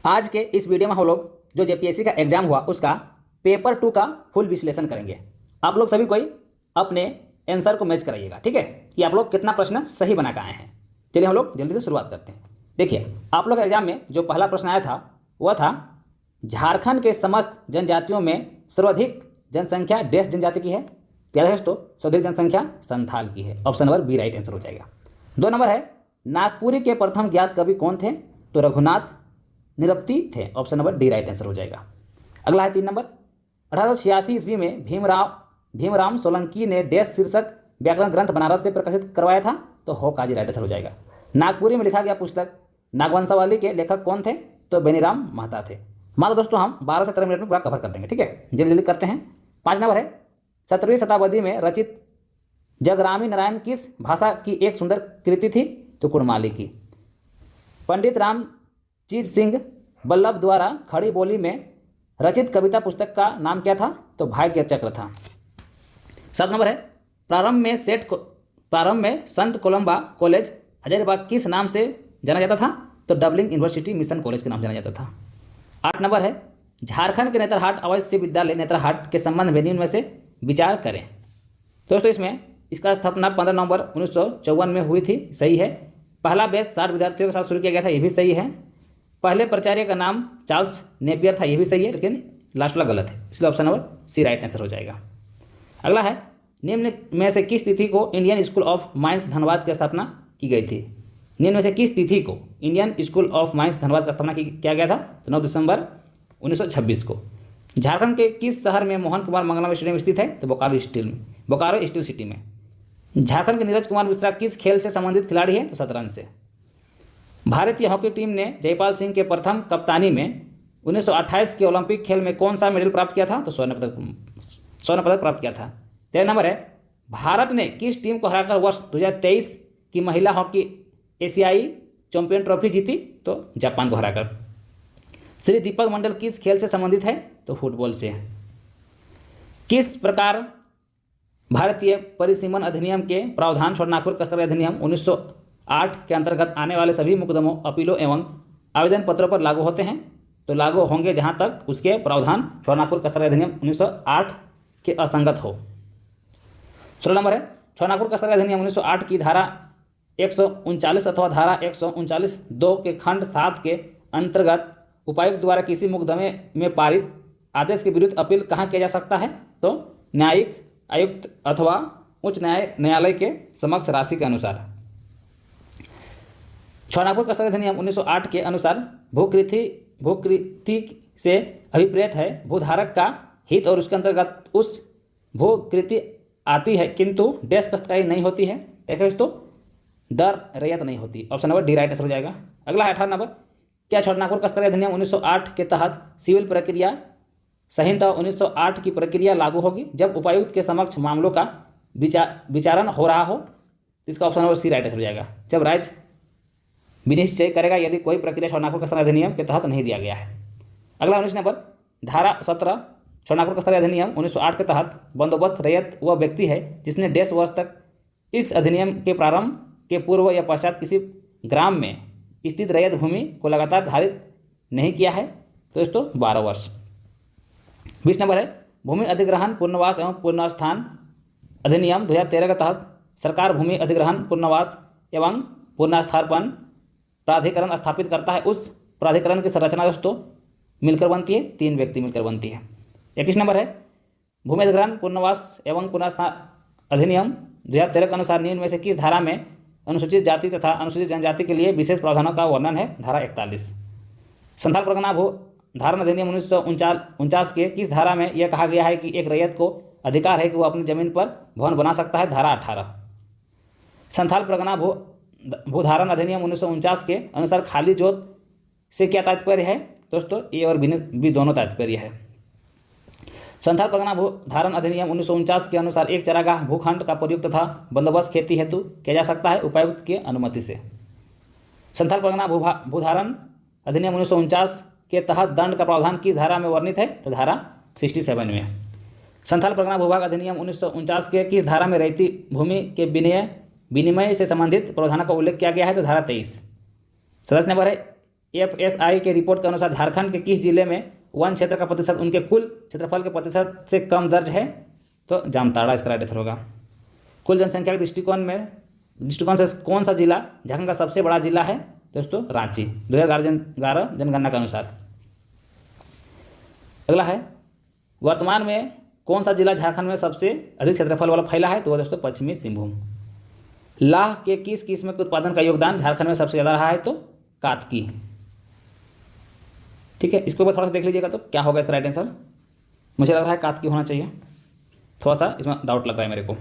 आज के इस वीडियो में हम लोग जो जेपीएससी का एग्जाम हुआ उसका पेपर 2 का फुल विश्लेषण करेंगे। आप लोग सभी कोई अपने आंसर को मैच कराइएगा, ठीक है, कि आप लोग कितना प्रश्न सही बना के आए हैं। चलिए हम लोग जल्दी से शुरुआत करते हैं। देखिए, आप लोग एग्जाम में जो पहला प्रश्न आया था वह था झारखंड के समस्त जनजातियों में सर्वाधिक जनसंख्या डैश जनजाति की है। क्या है दोस्तों? सर्वाधिक जनसंख्या संथाल की है। Option number B right answer हो जाएगा। 2 नंबर है नागपुरी के प्रथम ज्ञात कवि कौन थे? तो रघुनाथ निरप्ती थे। Option number D right answer हो जाएगा। अगला है 3 नंबर, 1886 ईस्वी में भीमराव सोलंकी ने डैश शीर्षक व्याकरण ग्रंथ बनारस से प्रकाशित करवाया था। तो हो काजी राइट आंसर हो जाएगा। नागपुरी में लिखा गया पुस्तक नागवंशावली के लेखक कौन थे? तो बेनीराम महता थे। मानो दोस्तों हम 12 से 13 मिनट में पूरा कवर कर देंगे, ठीक है, जल्दी जल्दी करते हैं। 5 नंबर है 17वीं शताब्दी में रचित जगरामी नारायण किस भाषा की एक सुंदर कृति थी? तो कुड़माली की। पंडित रामचीज सिंह बल्लभ द्वारा खड़ी बोली में रचित कविता पुस्तक का नाम क्या था? तो भाग्य चक्र था। 7 नंबर है प्रारंभ में संत कोलंबा कॉलेज हजारीबाग किस नाम से जाना जाता था? तो डबलिंग यूनिवर्सिटी मिशन कॉलेज के नाम जाना जाता था। 8 नंबर है झारखंड के नेतरहाट आवासीय विद्यालय नेतरहाट के संबंध में निम्न में से विचार करें। दोस्तों इसमें इसका स्थापना 15 नवंबर 1954 में हुई थी, सही है। पहला बैच 60 विद्यार्थियों के साथ शुरू किया गया था, ये भी सही है। पहले प्राचार्य का नाम चार्ल्स नेपियर था, ये भी सही है, लेकिन लास्ट वाला गलत है, इसलिए option number C right answer हो जाएगा। अगला है निम्न में से किस तिथि को Indian school of mines Dhanbad की स्थापना की गई थी? निम्न में से किस तिथि को Indian school of mines Dhanbad का स्थापना किया गया था? तो 9 दिसंबर 1926 को। झारखंड के किस शहर में मोहन कुमार मंगलम स्टेडियम स्थित है? तो बोकारो स्टील सिटी में। झारखंड के नीरज कुमार मिश्रा किस खेल से संबंधित खिलाड़ी हैं? तो शतरंज से। भारतीय हॉकी टीम ने जयपाल सिंह के प्रथम कप्तानी में 1928 के ओलंपिक खेल में कौन सा मेडल प्राप्त किया था? तो स्वर्ण पदक प्राप्त किया था। 13 नंबर है भारत ने किस टीम को हराकर वर्ष 2023 की महिला हॉकी एशियाई चैंपियन ट्रॉफी जीती? तो जापान को हराकर। श्री दीपक मंडल किस खेल से संबंधित है? तो फुटबॉल से। किस प्रकार भारतीय परिसीमन अधिनियम के प्रावधान छोड़नागपुर कस्टम अधिनियम 1908 के अंतर्गत आने वाले सभी मुकदमों, अपीलों एवं आवेदन पत्रों पर लागू होते हैं? तो लागू होंगे जहां तक उसके प्रावधान छोड़नागपुर कस्टम अधिनियम 1908 के असंगत हो। 16 नंबर है छोड़नागपुर कस्टम अधिनियम 1908 की धारा 139 अथवा धारा 139(2) के खंड 7 के अंतर्गत उपायुक्त द्वारा किसी मुकदमे में पारित आदेश के विरुद्ध अपील कहाँ किया जा सकता है? तो न्यायिक आयुक्त अथवा उच्च न्यायालय के समक्ष राशि के अनुसार। छोड़नागपुर कस्टम अधिनियम 1908 के अनुसार भूकृति से अभिप्रेत है भूधारक का हित और उसके अंतर्गत उस भूकृति आती है, किंतु डैश कष्टकारी नहीं होती है। देखो दोस्तों दर रैयत नहीं होती। Option number D right answer हो जाएगा। अगला है 18 नंबर, क्या छोड़नागपुर कस्टम अधिनियम 1908 के तहत सिविल प्रक्रिया संहिता 1908 की प्रक्रिया लागू होगी जब उपायुक्त के समक्ष मामलों का विचारण हो रहा हो? इसका option number C right answer हो जाएगा। जब राज्य विनिश्चय करेगा यदि कोई प्रक्रिया छोड़नागपुर कस्टम अधिनियम के तहत नहीं दिया गया है। अगला 19 नंबर, धारा 17 छोड़नागपुर कस्टम अधिनियम 1908 के तहत बंदोबस्त रैयत वह व्यक्ति है जिसने 1.5 वर्ष तक इस अधिनियम के प्रारंभ के पूर्व या पश्चात किसी ग्राम में स्थित रैयत भूमि को लगातार धारित नहीं किया है। तो दोस्तों 12 वर्ष। 20 नंबर है भूमि अधिग्रहण पुनर्वास एवं पुनर्स्थान अधिनियम 2013 के तहत सरकार भूमि अधिग्रहण पुनर्वास एवं पुनर्स्थापन प्राधिकरण स्थापित करता है। उस प्राधिकरण की संरचना दोस्तों मिलकर बनती है, 3 व्यक्ति मिलकर बनती है। 21 नंबर है भूमि अधिग्रहण पुनर्वास एवं पुनर्स्थान अधिनियम 2013 के अनुसार निम्न में से किस धारा में अनुसूचित जाति तथा अनुसूचित जनजाति के लिए विशेष प्रावधानों का वर्णन है? धारा 41। संथाल परगना भू धारण अधिनियम 1949 के किस धारा में यह कहा गया है कि एक रैयत को अधिकार है कि वह अपनी जमीन पर भवन बना सकता है? धारा 18। संथाल परगना भूधारण अधिनियम 1949 के अनुसार खाली जोत से क्या तात्पर्य है? दोस्तों ए और बी दोनों तात्पर्य है। संथाल परगना भूधारण अधिनियम 1949 के अनुसार एक चारागाह भूखंड का प्रयोग तथा बंदोबस्त खेती हेतु किया जा सकता है उपायुक्त की अनुमति से। संथाल परगना भूधारण अधिनियम 1949 के तहत दंड का प्रावधान किस धारा में वर्णित है? तो धारा 67 में। संथाल परगना भूभाग अधिनियम 1949 के किस धारा में रैयती भूमि के विनिमय से संबंधित प्रावधानों का उल्लेख किया गया है? तो धारा 23। 7 नंबर है FSI के रिपोर्ट के अनुसार झारखंड के किस जिले में वन क्षेत्र का प्रतिशत उनके कुल क्षेत्रफल के प्रतिशत से कम दर्ज है? तो जामताड़ा इसका राइट आंसर होगा। कुल जनसंख्या के दृष्टिकोण से कौन सा जिला झारखंड का सबसे बड़ा जिला है? दोस्तों रांची, 2011 जनगणना के अनुसार। अगला है, वर्तमान में कौन सा जिला झारखंड में सबसे अधिक क्षेत्रफल वाला फैला है? तो दोस्तों पश्चिमी सिंहभूम। लाह के किस किस्म के उत्पादन का योगदान झारखंड में सबसे ज़्यादा रहा है? तो कातकी। ठीक है, इसको थोड़ा सा देख लीजिएगा तो क्या होगा इसका राइट आंसर। मुझे लग रहा है कातकी होना चाहिए, थोड़ा सा इसमें डाउट लग रहा है मेरे को।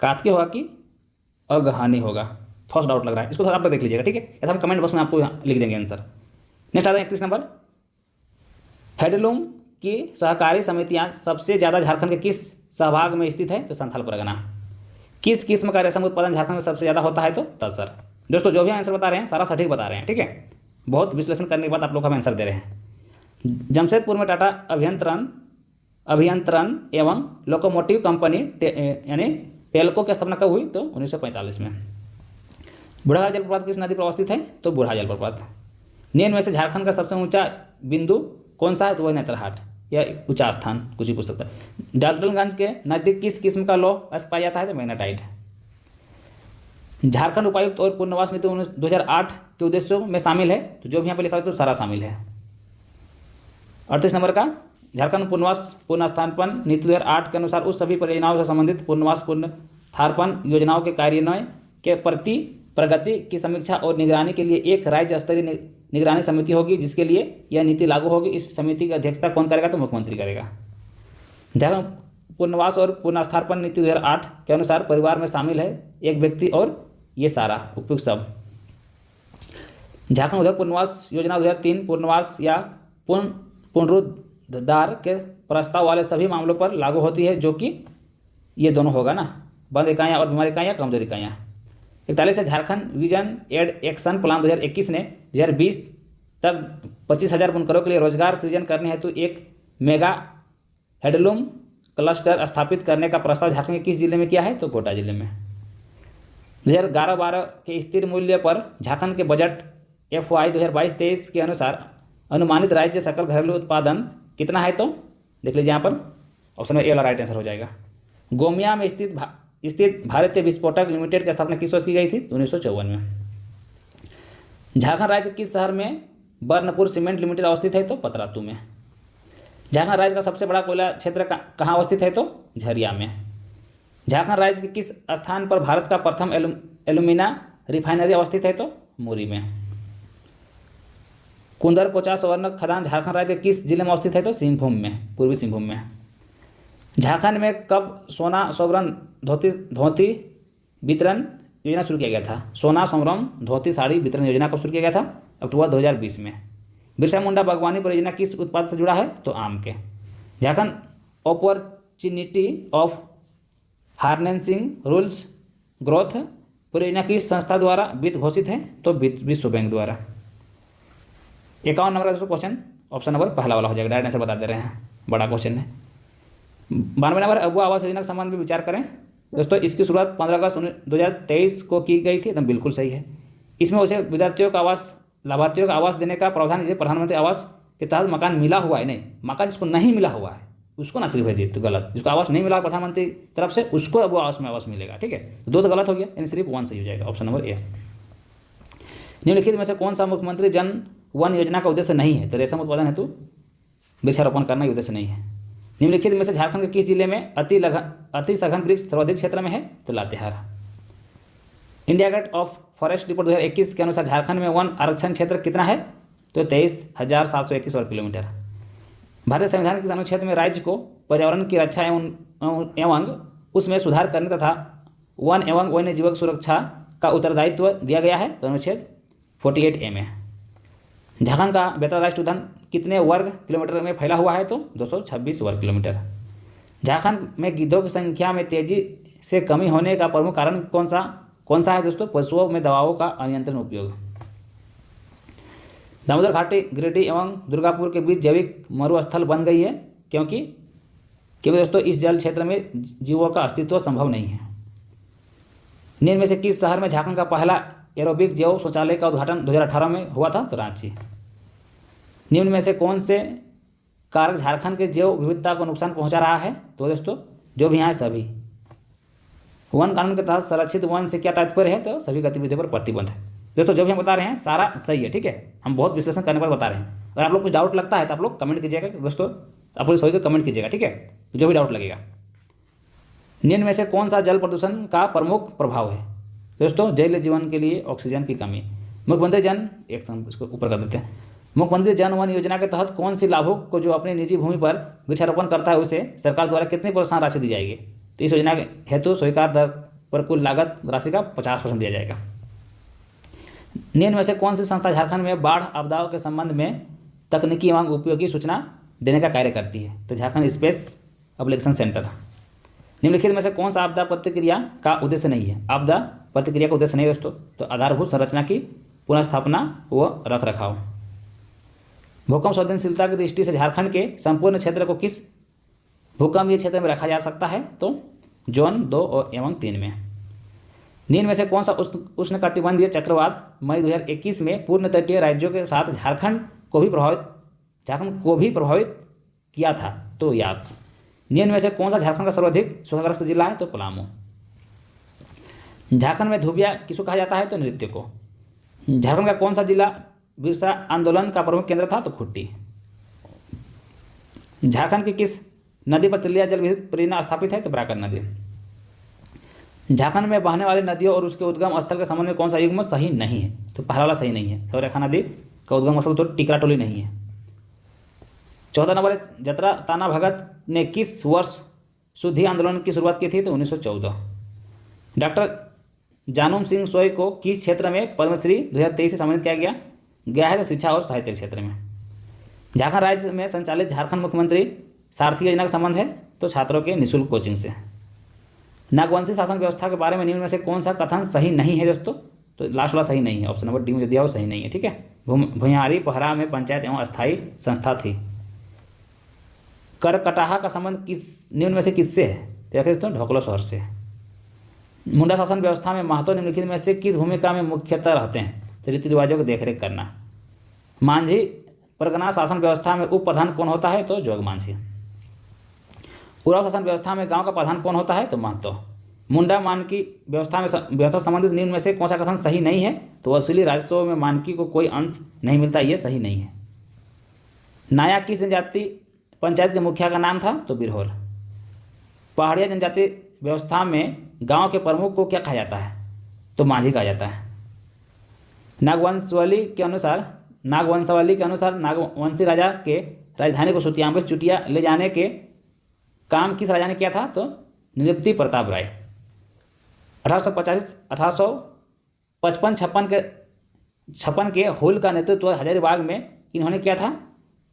कातकी होगा कि अगहानी होगा, थोड़ा सा डाउट लग रहा है, इसको थोड़ा आप देख लीजिएगा। ठीक है, या हम कमेंट बॉक्स में आपको लिख देंगे आंसर। नेक्स्ट आता है 31 नंबर, हैंडलूम की सहकारी समितियां सबसे ज़्यादा झारखंड के किस सहभाग में स्थित है? तो संथाल परगना। किस किस्म का रेशम उत्पादन झारखंड में सबसे ज़्यादा होता है? तो तसर। दोस्तों जो भी आंसर बता रहे हैं सारा सटीक बता रहे हैं। ठीक है, बहुत विश्लेषण करने के बाद आप लोग हम आंसर दे रहे हैं। जमशेदपुर में टाटा अभियंत्रण एवं लोकोमोटिव कंपनी यानी टेल्को की स्थापना कब हुई? तो 1945 में। बुढ़ा जलप्रपात किस नदी पर अवस्थित है? तो बुढ़ा जलप्रपात। निम्न में से झारखंड का सबसे ऊंचा बिंदु कौन सा है? तो वह नेत्रहाट या ऊंचा स्थान, कुछ भी पूछ सकता है। डाल्टनगंज के नज़दीक किस किस्म का लौह अयस्क पाया जाता है? तो मैग्नेटाइट। झारखंड उपायुक्त और पुनर्वास नीति 2008 के उद्देश्यों में शामिल है? तो जो भी यहाँ पे लिखा है तो सारा शामिल है। 38 नंबर का, झारखंड पुनर्वास पुनर्स्थापन नीति 2008 के अनुसार उस सभी परियोजनाओं से संबंधित पुनर्वास पुनर्स्थापन योजनाओं के कार्यान्वयन के प्रगति की समीक्षा और निगरानी के लिए एक राज्य स्तरीय निगरानी समिति होगी, जिसके लिए यह नीति लागू होगी। इस समिति की अध्यक्षता कौन करेगा? तो मुख्यमंत्री करेगा। झारखंड पुनर्वास और पुनर्स्थापन नीति 2008 के अनुसार परिवार में शामिल है एक व्यक्ति और ये सारा उपयुक्त सब। झारखंड उद्योग पुनर्वास योजना 2003 पुनर्वास या पुनरुद्धार के प्रस्ताव वाले सभी मामलों पर लागू होती है, जो कि ये दोनों होगा ना, बंद इकाइयाँ और बीमारी इकाइयाँ, कमजोर इकाइयाँ। 41 है, Jharkhand vision and action plan 2021 ने 2020 तक 25,000 बुनकरों के लिए रोजगार सृजन करने हेतु एक मेगा हैंडलूम क्लस्टर स्थापित करने का प्रस्ताव झारखंड के किस जिले में किया है? तो कोटा जिले में। 2011-12 के स्थिर मूल्य पर झारखंड के बजट FY 2022-23 के अनुसार अनुमानित राज्य सकल घरेलू उत्पादन कितना है? तो देख लीजिए यहाँ पर ऑप्शन में ए वाला राइट आंसर हो जाएगा। गोमिया में स्थित भारतीय विस्फोटक लिमिटेड की स्थापना किस वर्ष की गई थी? 1954 में। झारखंड राज्य किस शहर में बर्नपुर सीमेंट लिमिटेड अवस्थित है? तो पतरातू में। झारखंड राज्य का सबसे बड़ा कोयला क्षेत्र कहाँ अवस्थित है? तो झरिया में। झारखंड राज्य के किस स्थान पर भारत का प्रथम एल्यूमिना रिफाइनरी अवस्थित है? तो मुरी में। कुंदरपोचा स्वर्ण खदान झारखंड राज्य किस जिले में अवस्थित है? तो सिंहभूम में, पूर्वी सिंहभूम में। झारखंड में कब सोना सोवरन धोती वितरण योजना शुरू किया गया था? सोना सोवरन धोती साड़ी वितरण योजना कब शुरू किया गया था? अक्टूबर 2020 में। बिरसा मुंडा बागवानी परियोजना किस उत्पाद से जुड़ा है? तो आम के। Jharkhand opportunity of harnessing rules growth परियोजना किस संस्था द्वारा वित्त घोषित है? तो विश्व बैंक द्वारा। 51 नंबर का क्वेश्चन ऑप्शन नंबर पहला वाला हो जाएगा, डायरेक्ट आंसर बता दे रहे हैं, बड़ा क्वेश्चन है। 92 नंबर, अबुआ आवास योजना के संबंध में विचार करें। दोस्तों इसकी शुरुआत 15 अगस्त 2023 को की गई थी, एकदम बिल्कुल सही है। इसमें उसे विद्यार्थियों का आवास, लाभार्थियों का आवास देने का प्रावधान, जैसे प्रधानमंत्री आवास के तहत मकान मिला हुआ है, नहीं मकान जिसको नहीं मिला हुआ है उसको ना सिर्फ भेजिए, तो गलत। जिसको आवास नहीं मिला प्रधानमंत्री तरफ से उसको अब आवास में आवास मिलेगा। ठीक है, दो तो गलत हो गया, यानी सिर्फ 1 सही हो जाएगा, ऑप्शन नंबर ए। निम्नलिखित में से कौन सा मुख्यमंत्री जन वन योजना का उद्देश्य नहीं है? तो रेशम उत्पादन हेतु वृक्षारोपण करना उद्देश्य नहीं है। निम्नलिखित में से झारखंड के किस जिले में अति सघन वृक्ष सर्वाधिक क्षेत्र में है? तो Latehar. India gate of forest report 2021 के अनुसार झारखंड में वन आरक्षण क्षेत्र कितना है? तो 23,721 वर्ग किलोमीटर। भारतीय संविधान के अनुच्छेद में राज्य को पर्यावरण की रक्षा एवं उसमें सुधार करने तथा वन एवं वन्य जीव सुरक्षा का उत्तरदायित्व दिया गया है। तो अनुच्छेद 48A में। झारखंड का बेहतर राष्ट्रीय उद्यान कितने वर्ग किलोमीटर में फैला हुआ है? तो 226 वर्ग किलोमीटर। झारखंड में गिद्धों की संख्या में तेजी से कमी होने का प्रमुख कारण कौन सा है? दोस्तों पशुओं में दवाओं का अनियंत्रण उपयोग। दामोदर घाटी गिरिडीह एवं दुर्गापुर के बीच जैविक मरुस्थल बन गई है, क्योंकि दोस्तों इस जल क्षेत्र में जीवों का अस्तित्व संभव नहीं है। निम्न में से किस शहर में झारखंड का पहला एरोबिक जैव शौचालय का उद्घाटन 2018 में हुआ था? तो रांची। निम्न में से कौन से कारक झारखंड के जैव विविधता को नुकसान पहुंचा रहा है? तो दोस्तों जो भी यहाँ है सभी। वन कानून के तहत संरक्षित वन से क्या तात्पर्य है? तो सभी गतिविधियों पर प्रतिबंध है। दोस्तों जो भी हम बता रहे हैं सारा सही है, ठीक है। हम बहुत विश्लेषण करने पर बता रहे हैं। अगर आप लोग कुछ डाउट लगता है तो आप लोग कमेंट कीजिएगा दोस्तों, आप लोग सही को कमेंट कीजिएगा, ठीक है, जो भी डाउट लगेगा। निम्न में से कौन सा जल प्रदूषण का प्रमुख प्रभाव है? दोस्तों जल जीवन के लिए ऑक्सीजन की कमी। मुख्यमंत्री जन एक इसको ऊपर कर देते हैं। मुख्यमंत्री जन वन योजना के तहत कौन सी लाभुक को जो अपनी निजी भूमि पर वृक्षारोपण करता है उसे सरकार द्वारा कितनी प्रोत्साहन राशि दी जाएगी? तो इस योजना हेतु स्वीकार दर पर कुल लागत राशि का 50% दिया जाएगा। निम्न में से कौन सी संस्था झारखंड में बाढ़ आपदाओं के संबंध में तकनीकी एवं उपयोगी सूचना देने का कार्य करती है? तो झारखंड स्पेस एप्लीकेशन सेंटर। निम्नलिखित में से कौन सा आपदा प्रतिक्रिया का उद्देश्य नहीं है? आपदा प्रतिक्रिया का उद्देश्य नहीं है दोस्तों, तो आधारभूत संरचना की पुनर्स्थापना व रख रखाव। भूकंप संवेदनशीलता की दृष्टि से झारखंड के संपूर्ण क्षेत्र को किस भूकंपीय क्षेत्र में रखा जा सकता है? तो जोन 2 एवं 3 में। निम्न में से कौन सा उष्णकटिबंधीय चक्रवात मई 2021 में पूर्ण तटीय राज्यों के साथ झारखंड को भी प्रभावित किया था? तो यास। निम्न में से कौन सा झारखंड का सर्वाधिक सूखाग्रस्त जिला है? तो पलामू। झारखंड में धुबिया किसको कहा जाता है? तो नृत्य को। झारखंड का कौन सा जिला बिरसा आंदोलन का प्रमुख केंद्र था? तो खुट्टी। झारखंड की किस नदी पर तिलिया जल विद्युत परियोजना स्थापित है? तो बराकर नदी। झारखंड में बहने वाली नदियों और उसके उद्गम स्थल के संबंध में कौन सा युग्म सही नहीं है? तो पहला वाला सही नहीं है। सौरेखा नदी का उद्गम स्थल तो टिकराटोली नहीं है। 14 नंबर जतरा ताना भगत ने किस वर्ष शुद्धि आंदोलन की शुरुआत की थी? तो 1914। डॉक्टर जानूम सिंह सोई को किस क्षेत्र में पद्मश्री 2023 से सम्मानित किया गया है? तो शिक्षा और साहित्य क्षेत्र में। झारखंड राज्य में संचालित झारखंड मुख्यमंत्री सारथी योजना का संबंध है? तो छात्रों के निःशुल्क कोचिंग से। नागवंशी शासन व्यवस्था के बारे में निम्न में से कौन सा कथन सही नहीं है दोस्तों? तो लास्ट वाला सही नहीं है, ऑप्शन नंबर डी में जो दिया वो सही नहीं है, ठीक है। भुइयारी पहरा में पंचायत एवं अस्थायी संस्था थी। करकटाहा का संबंध निम्न में से किससे है? तो दोस्तों ढोकलो शहर से। मुंडा शासन व्यवस्था में महत्व निम्नलिखित में से किस भूमिका में मुख्यतः रहते हैं? तो रीति रिवाजों की देखरेख करना। मांझी परगना शासन व्यवस्था में उप प्रधान कौन होता है? तो जोग मांझी। उराव शासन व्यवस्था में गांव का प्रधान कौन होता है? तो महतो। मुंडा मानकी व्यवस्था संबंधित निम्न में से कौन सा कथन सही नहीं है? तो वसूली राजस्व में मानकी को कोई अंश नहीं मिलता, ये सही नहीं है। नाया किस जनजाति पंचायत के मुखिया का नाम था? तो बिरहोर। पहाड़िया जनजाति व्यवस्था में गांव के प्रमुख को क्या कहा जाता है? तो माझी कहा जाता है। नागवंशावली के अनुसार नागवंशी राजा के राजधानी को सुतियांबे चुटिया ले जाने के काम किस राजा ने किया था? तो नृपति प्रताप राय। 1855 के हुल का नेतृत्व हजारीबाग में इन्होंने किया था?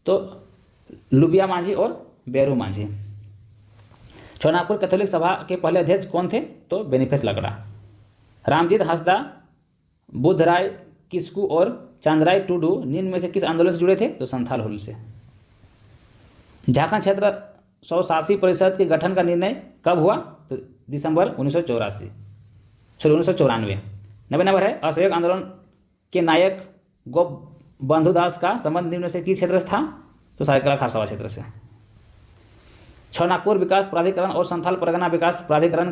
तो लुबिया मांझी और बेरू मांझी। छोनागपुर कैथोलिक सभा के पहले अध्यक्ष कौन थे? तो बेनिफेस लकड़ा। रामजीत हंसदा, बुद्धराय किस्कू और चांदराय टुडू निम्न में से किस आंदोलन से जुड़े थे? तो संथाल हुल से। झारखंड क्षेत्र स्वशासी परिषद के गठन का निर्णय कब हुआ? तो दिसंबर 1994। 90 नंबर है असहयोग आंदोलन के नायक गोप बंधुदास का संबंध निम्न से किस क्षेत्र से था? तो सरायकेला खारसावा क्षेत्र से। छोनागपुर विकास प्राधिकरण और संथाल परगना विकास प्राधिकरण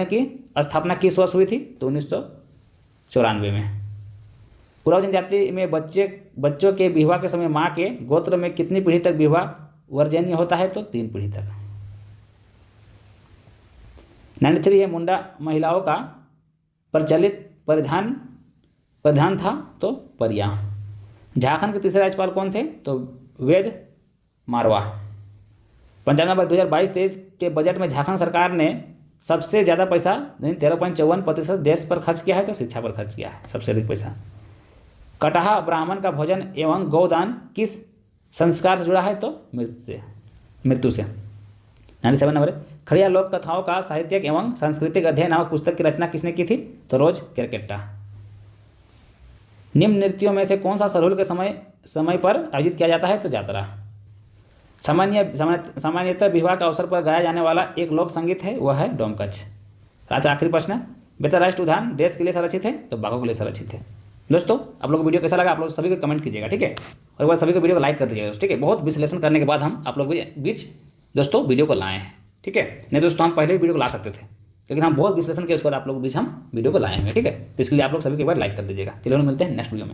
की स्थापना किस वर्ष हुई थी? तो 1994 में। उराव जनजाति में बच्चों के विवाह के समय माँ के गोत्र में कितनी पीढ़ी तक विवाह वर्जनीय होता है? तो 3 पीढ़ी तक। 93 है मुंडा महिलाओं का प्रचलित परिधान था? तो परिया। झारखंड के तीसरे राज्यपाल कौन थे? तो वेद मारवा। 95 नंबर 2022-23 के बजट में झारखंड सरकार ने सबसे ज़्यादा पैसा 13.54% देश पर खर्च किया है? तो शिक्षा पर खर्च किया है सबसे अधिक पैसा। कटाहा ब्राह्मण का भोजन एवं गौदान किस संस्कार से जुड़ा है? तो मृत्यु से। 97 नंबर खड़िया लोक कथाओं का साहित्यिक एवं सांस्कृतिक अध्ययन नामक पुस्तक की रचना किसने की थी? तो रोज केरकेट्टा। निम्न नृत्यों में से कौन सा सरहुल के समय पर आयोजित किया जाता है? तो जातरा। सामान्यतः विवाह के अवसर पर गाया जाने वाला एक लोक संगीत है, वह है डोमकच। आज आखिरी प्रश्न, बेहतर राष्ट्रीय उद्यान देश के लिए संरक्षित है? तो बाघों के लिए संरक्षित है। दोस्तों आप लोग को वीडियो कैसा लगा आप लोग सभी को कमेंट कीजिएगा, ठीक है। और एक बार सभी को वीडियो को लाइक कर दीजिएगा, ठीक है। बहुत विश्लेषण करने के बाद हम आप लोग के बीच दोस्तों वीडियो को लाए हैं, ठीक है। नहीं दोस्तों हम पहले भी वीडियो को ला सकते थे, लेकिन हम बहुत विश्लेषण किए उसके बाद आप लोग के बीच हम वीडियो को लाए हैं, ठीक है। तो इसके लिए आप लोग सभी को एक बार लाइक कर दीजिएगा। चलिए मिलते हैं नेक्स्ट वीडियो में।